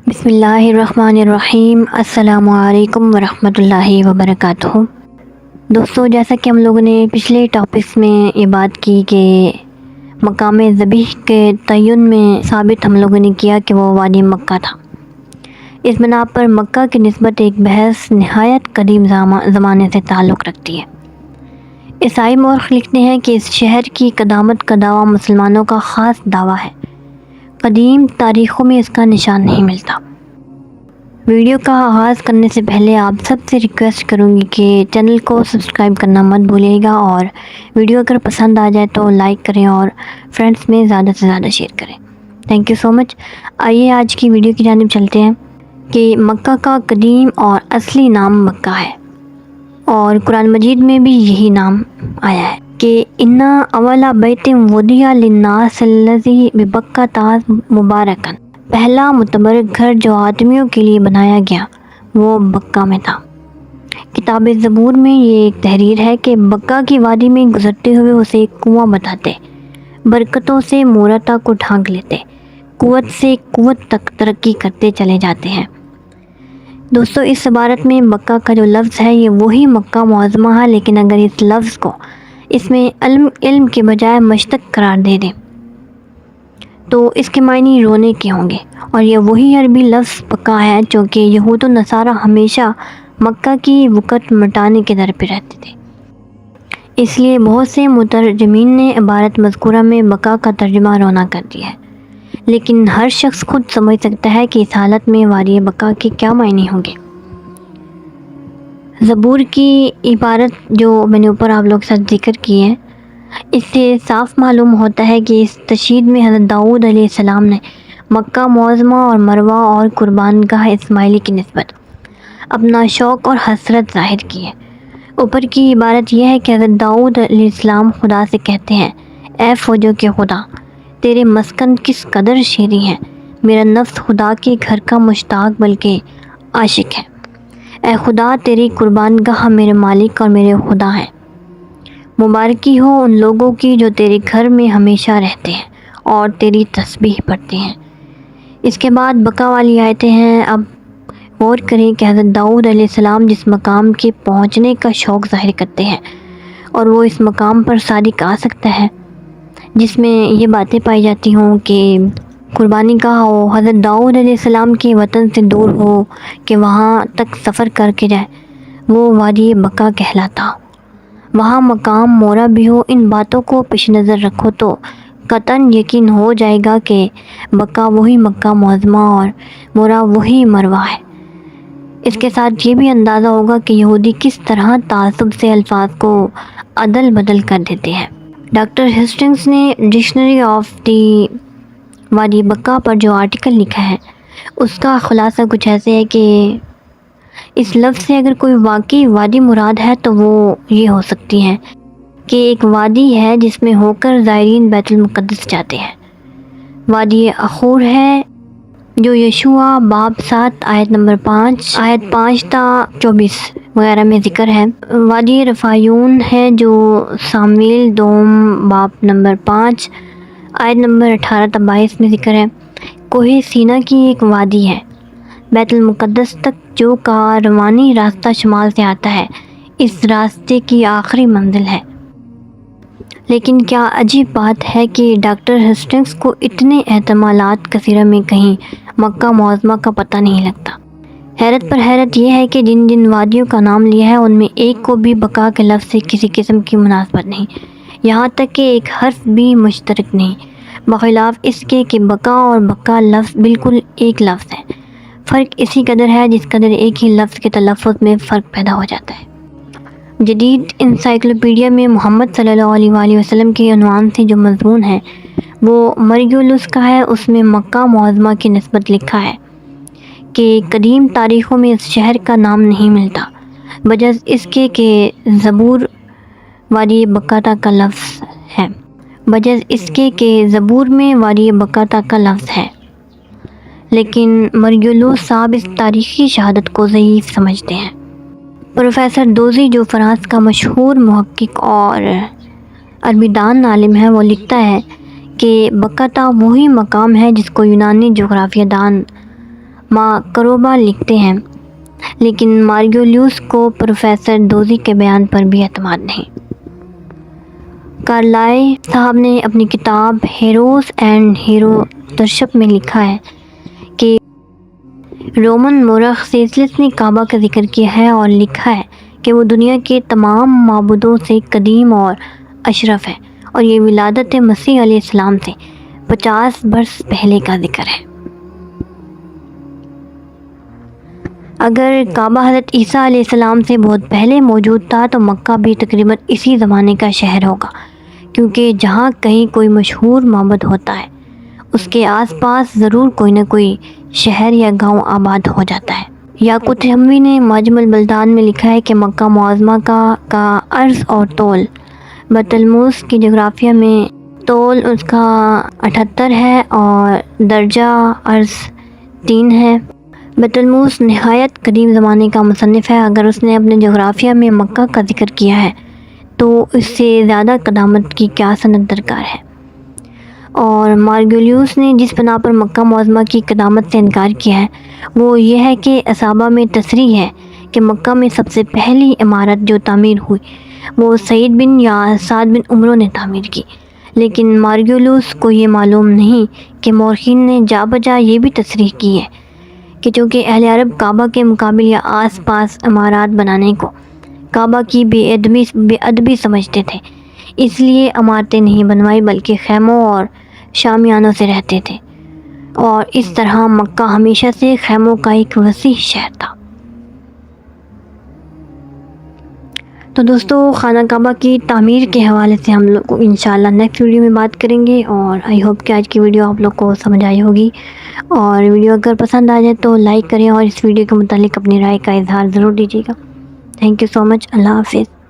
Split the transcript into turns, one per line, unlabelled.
بسم اللہ الرحمن الرحیم۔ السلام علیکم ورحمۃ اللہ وبرکاتہ۔ دوستو، جیسا کہ ہم لوگوں نے پچھلے ٹاپکس میں یہ بات کی کہ مقام ذبیح کے تعین میں ثابت ہم لوگوں نے کیا کہ وہ وادی مکہ تھا۔ اس بنا پر مکہ کی نسبت ایک بحث نہایت قدیم زمانے سے تعلق رکھتی ہے۔ عیسائی مورخ لکھتے ہیں کہ اس شہر کی قدامت کا دعویٰ مسلمانوں کا خاص دعویٰ ہے، قدیم تاریخوں میں اس کا نشان نہیں ملتا۔ ویڈیو کا آغاز کرنے سے پہلے آپ سب سے ریکویسٹ کروں گی کہ چینل کو سبسکرائب کرنا مت بھولیے گا، اور ویڈیو اگر پسند آ جائے تو لائک کریں اور فرینڈس میں زیادہ سے زیادہ شیئر کریں۔ تھینک یو سو مچ۔ آئیے آج کی ویڈیو کی جانب چلتے ہیں کہ مکہ کا قدیم اور اصلی نام مکہ ہے، اور قرآن مجید میں بھی یہی نام آیا ہے کہ اِنَّ أَوَّلَ بَيْتٍ وُضِعَ لِلنَّاسِ الَّذِي بِبَكَّةَ مُبَارَكًا، پہلا معتبر گھر جو آدمیوں کے لیے بنایا گیا وہ بکہ میں تھا۔ کتاب زبور میں یہ ایک تحریر ہے کہ بکہ کی وادی میں گزرتے ہوئے اسے ایک کنواں بتاتے، برکتوں سے مورتا کو ڈھانک لیتے، قوت سے قوت تک ترقی کرتے چلے جاتے ہیں۔ دوستو، اس عبارت میں مکہ کا جو لفظ ہے یہ وہی مکہ معظمہ ہے، لیکن اگر اس لفظ کو اس میں علم کے بجائے مشتق قرار دے دیں تو اس کے معنی رونے کے ہوں گے، اور یہ وہی عربی لفظ بکا ہے چونکہ یہود و نصارہ ہمیشہ مکہ کی وقت مٹانے کے در پہ رہتے تھے، اس لیے بہت سے مترجمین نے عبارت مذکورہ میں بکا کا ترجمہ رونا کر دیا ہے، لیکن ہر شخص خود سمجھ سکتا ہے کہ اس حالت میں وادی بکا کے کیا معنی ہوں گے۔ زبور کی عبارت جو میں نے اوپر آپ لوگ کے ساتھ ذکر کی ہے، اس سے صاف معلوم ہوتا ہے کہ اس تشہید میں حضرت داؤد علیہ السلام نے مکہ معظمہ اور مروہ اور قربان گاہ اسماعیلی کی نسبت اپنا شوق اور حسرت ظاہر کی ہے۔ اوپر کی عبارت یہ ہے کہ حضرت داؤد علیہ السلام خدا سے کہتے ہیں، اے فوجوں کے خدا، تیرے مسکن کس قدر شیریں ہیں، میرا نفس خدا کے گھر کا مشتاق بلکہ عاشق ہے۔ اے خدا، تیری قربان گاہ میرے مالک اور میرے خدا ہیں، مبارکی ہو ان لوگوں کی جو تیرے گھر میں ہمیشہ رہتے ہیں اور تیری تسبیح پڑھتے ہیں۔ اس کے بعد بقا والی آیتیں ہیں۔ اب غور کریں کہ حضرت داؤد علیہ السلام جس مقام کے پہنچنے کا شوق ظاہر کرتے ہیں، اور وہ اس مقام پر صادق آ سکتا ہے جس میں یہ باتیں پائی جاتی ہوں کہ قربانی گاہ ہو، حضرت داؤد علیہ السلام کے وطن سے دور ہو کہ وہاں تک سفر کر کے جائے، وہ وادی بقا کہلاتا، وہاں مقام مورا بھی ہو۔ ان باتوں کو پیش نظر رکھو تو قطعاً یقین ہو جائے گا کہ بقا وہی مکہ معظمہ اور مورا وہی مروہ ہے۔ اس کے ساتھ یہ بھی اندازہ ہوگا کہ یہودی کس طرح تعصب سے الفاظ کو عدل بدل کر دیتے ہیں۔ ڈاکٹر ہسٹنگز نے ڈکشنری آف دی وادی بقا پر جو آرٹیکل لکھا ہے اس کا خلاصہ کچھ ایسے ہے کہ اس لفظ سے اگر کوئی واقعی وادی مراد ہے تو وہ یہ ہو سکتی ہے کہ ایک وادی ہے جس میں ہو کر زائرین بیت المقدس جاتے ہیں۔ وادی اخور ہے جو یشوع باب 7 آیت نمبر 5 تا 24 وغیرہ میں ذکر ہے۔ وادی رفایون ہے جو سامویل دوم باب نمبر 5 آیت نمبر 18 تا 22 میں ذکر ہے۔ کوہ سینا کی ایک وادی ہے، بیت المقدس تک جو کاروانی راستہ شمال سے آتا ہے، اس راستے کی آخری منزل ہے۔ لیکن کیا عجیب بات ہے کہ ڈاکٹر ہسٹنگز کو اتنے احتمالات کثیرہ میں کہیں مکہ معظمہ کا پتہ نہیں لگتا۔ حیرت پر حیرت یہ ہے کہ جن جن وادیوں کا نام لیا ہے ان میں ایک کو بھی بقا کے لفظ سے کسی قسم کی مناسبت نہیں، یہاں تک کہ ایک حرف بھی مشترک نہیں، بخلاف اس کے کہ بقا اور بقا لفظ بالکل ایک لفظ ہے۔ فرق اسی قدر ہے جس قدر ایک ہی لفظ کے تلفظ میں فرق پیدا ہو جاتا ہے۔ جدید انسائکلوپیڈیا میں محمد صلی اللہ علیہ وآلہ وسلم کے عنوان سے جو مضمون ہے وہ مریولس کا ہے، اس میں مکہ معظمہ کی نسبت لکھا ہے کہ قدیم تاریخوں میں اس شہر کا نام نہیں ملتا، بجز اس کے کہ زبور وادی بکاتا کا لفظ ہے، زبور میں وادی بکاتا کا لفظ ہے، لیکن مریولوس صاحب اس تاریخی شہادت کو ضعیف سمجھتے ہیں۔ پروفیسر دوزی جو فرانس کا مشہور محقق اور عربی دان عالم ہے، وہ لکھتا ہے کہ بکاتا وہی مقام ہے جس کو یونانی جغرافیہ دان کروبا لکھتے ہیں، لیکن مارگولیوس کو پروفیسر دوزی کے بیان پر بھی اعتماد نہیں۔ کارلائل صاحب نے اپنی کتاب ہیروز اینڈ ہیروترشپ میں لکھا ہے کہ رومن مورخ سیسلس نے کعبہ کا ذکر کیا ہے اور لکھا ہے کہ وہ دنیا کے تمام معبودوں سے قدیم اور اشرف ہے، اور یہ ولادت مسیح علیہ السلام سے 50 برس پہلے کا ذکر ہے۔ اگر کعبہ حضرت عیسیٰ علیہ السلام سے بہت پہلے موجود تھا تو مکہ بھی تقریباً اسی زمانے کا شہر ہوگا، کیونکہ جہاں کہیں کوئی مشہور معبد ہوتا ہے اس کے آس پاس ضرور کوئی نہ کوئی شہر یا گاؤں آباد ہو جاتا ہے۔ یاقوت حموی نے معجم البلدان میں لکھا ہے کہ مکہ معظمہ کا عرض اور طول بیت المقدس کی جغرافیہ میں طول اس کا 78 ہے اور درجہ عرض 3 ہے۔ بیت المقدس نہایت قدیم زمانے کا مصنف ہے۔ اگر اس نے اپنے جغرافیہ میں مکہ کا ذکر کیا ہے تو اس سے زیادہ قدامت کی کیا سند درکار ہے؟ اور مارگولیوس نے جس بنا پر مکہ معظمہ کی قدامت سے انکار کیا ہے وہ یہ ہے کہ اصحابہ میں تصریح ہے کہ مکہ میں سب سے پہلی عمارت جو تعمیر ہوئی وہ سعید بن یا سعد بن عمرو نے تعمیر کی، لیکن مارگولیوس کو یہ معلوم نہیں کہ مورخین نے جا بجا یہ بھی تصریح کی ہے کہ چونکہ اہل عرب کعبہ کے مقابل یا آس پاس عمارات بنانے کو کعبہ کی بے ادبی سمجھتے تھے، اس لیے عمارتیں نہیں بنوائی بلکہ خیموں اور شامیانوں سے رہتے تھے، اور اس طرح مکہ ہمیشہ سے خیموں کا ایک وسیع شہر تھا۔ تو دوستو، خانہ کعبہ کی تعمیر کے حوالے سے ہم لوگ انشاءاللہ نیکسٹ ویڈیو میں بات کریں گے، اور آئی ہوپ کہ آج کی ویڈیو آپ لوگ کو سمجھ آئی ہوگی، اور ویڈیو اگر پسند آ جائے تو لائک کریں اور اس ویڈیو کے متعلق اپنی رائے کا اظہار ضرور دیجیے گا۔ تھینک یو سو مچ۔ اللہ حافظ۔